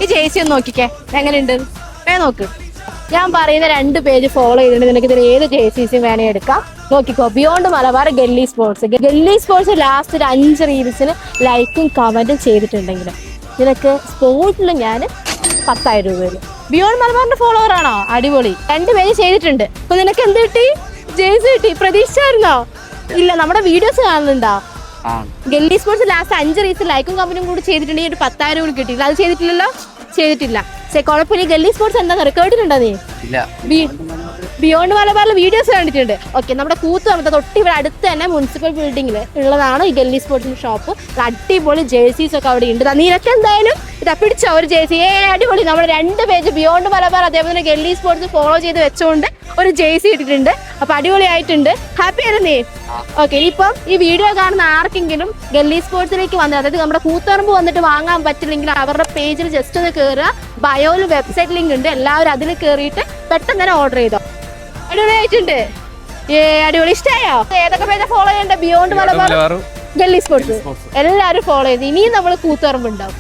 ഈ ജേഴ്സി ഒന്ന് നോക്കിക്കേ, എങ്ങനെയുണ്ട്? നോക്ക്, ഞാൻ പറയുന്ന 2 പേജ് ഫോളോ ചെയ്തിട്ട് നിനക്ക് ഇതിൽ ഏത് ജേഴ്സീസും വേണേ എടുക്കാം. നോക്കിക്കോ, beyond Malabar gully sports. Gully sports last ഒരു 5 റീൽസിന് ലൈക്കും കമന്റും ചെയ്തിട്ടുണ്ടെങ്കിൽ നിനക്ക് സ്പോർട്ടിൽ ഞാൻ 10,000 രൂപ വരും. ബിയോണ്ട് മലബാറിന്റെ ഫോളോവർ ആണോ? അടിപൊളി. 2 പേജ് ചെയ്തിട്ടുണ്ട്. അപ്പൊ നിനക്ക് എന്ത് കിട്ടി? ജേഴ്സി കിട്ടി. പ്രതീക്ഷിച്ചായിരുന്നോ? ഇല്ല, നമ്മുടെ വീഡിയോസ് കാണുന്നുണ്ടോ? ഗല്ലി സ്പോർട്സ് ലാസ്റ്റ് 5 റീൽസ് ലൈക്കും കമന്റും കൂടി ചെയ്തിട്ടുണ്ടെങ്കിൽ ഒരു 10,000 കൂടി കിട്ടിയില്ല. അത് ചെയ്തിട്ടില്ലല്ലോ? ചെയ്തിട്ടില്ല. കുഴപ്പമില്ല. ഗല്ലി സ്പോർട്സ് എന്താ കേട്ടിട്ടുണ്ടോ നീ? ബിയോണ്ട് മലബാറിൽ വീഡിയോസ് കണ്ടിട്ടുണ്ട്. ഓക്കെ, നമ്മുടെ കൂത്തുപറമ്പ് തൊട്ട് ഇവിടെ അടുത്ത് തന്നെ മുനിസിപ്പൽ ബിൽഡിംഗിൽ ഉള്ളതാണ് ഈ ഗല്ലി സ്പോർട്സിന്റെ ഷോപ്പ്. അടിപൊളി ജേഴ്സീസ് ഒക്കെ അവിടെ ഉണ്ട്. നിനക്ക് എന്തായാലും ഇതാ പിടിച്ചോ ഒരു ജേഴ്സി. അടിപൊളി. നമ്മുടെ 2 പേജ് ബിയോണ്ട് മലബാർ അതേപോലെ ഗല്ലി സ്പോർട്സ് ഫോളോ ചെയ്ത് വെച്ചുകൊണ്ട് ഒരു ജേഴ്സി ഇട്ടിട്ടുണ്ട്. അപ്പൊ അടിപൊളിയായിട്ടുണ്ട്. ഹാപ്പി ആയിരുന്നു നീ? ഓക്കെ, ഇനിയിപ്പം ഈ വീഡിയോ കാണുന്ന ആർക്കെങ്കിലും ഗല്ലി സ്പോർട്സിലേക്ക് വന്നത്, അതായത് നമ്മുടെ കൂത്തുപറമ്പ് വന്നിട്ട് വാങ്ങാൻ പറ്റില്ലെങ്കിൽ അവരുടെ പേജിൽ ജസ്റ്റ് ഒന്ന് കയറുക. ബയോയിൽ വെബ്സൈറ്റ് ലിങ്ക് ഉണ്ട്, എല്ലാവരും അതിൽ കയറിയിട്ട് പെട്ടെന്ന് തന്നെ ഓർഡർ ചെയ്തോ. അടിപൊളിയായിട്ടുണ്ട്. അടിപൊളി. ഇഷ്ടമായോ? ഏതൊക്കെ പേജ് ഫോളോ ചെയ്യണ്ട? ബിയോണ്ട് മലബാർ, ഗല്ലി സ്പോർട്സ് എല്ലാവരും ഫോളോ ചെയ്ത്. ഇനിയും നമ്മൾ കൂത്തുപറമ്പ് ഉണ്ടാവും.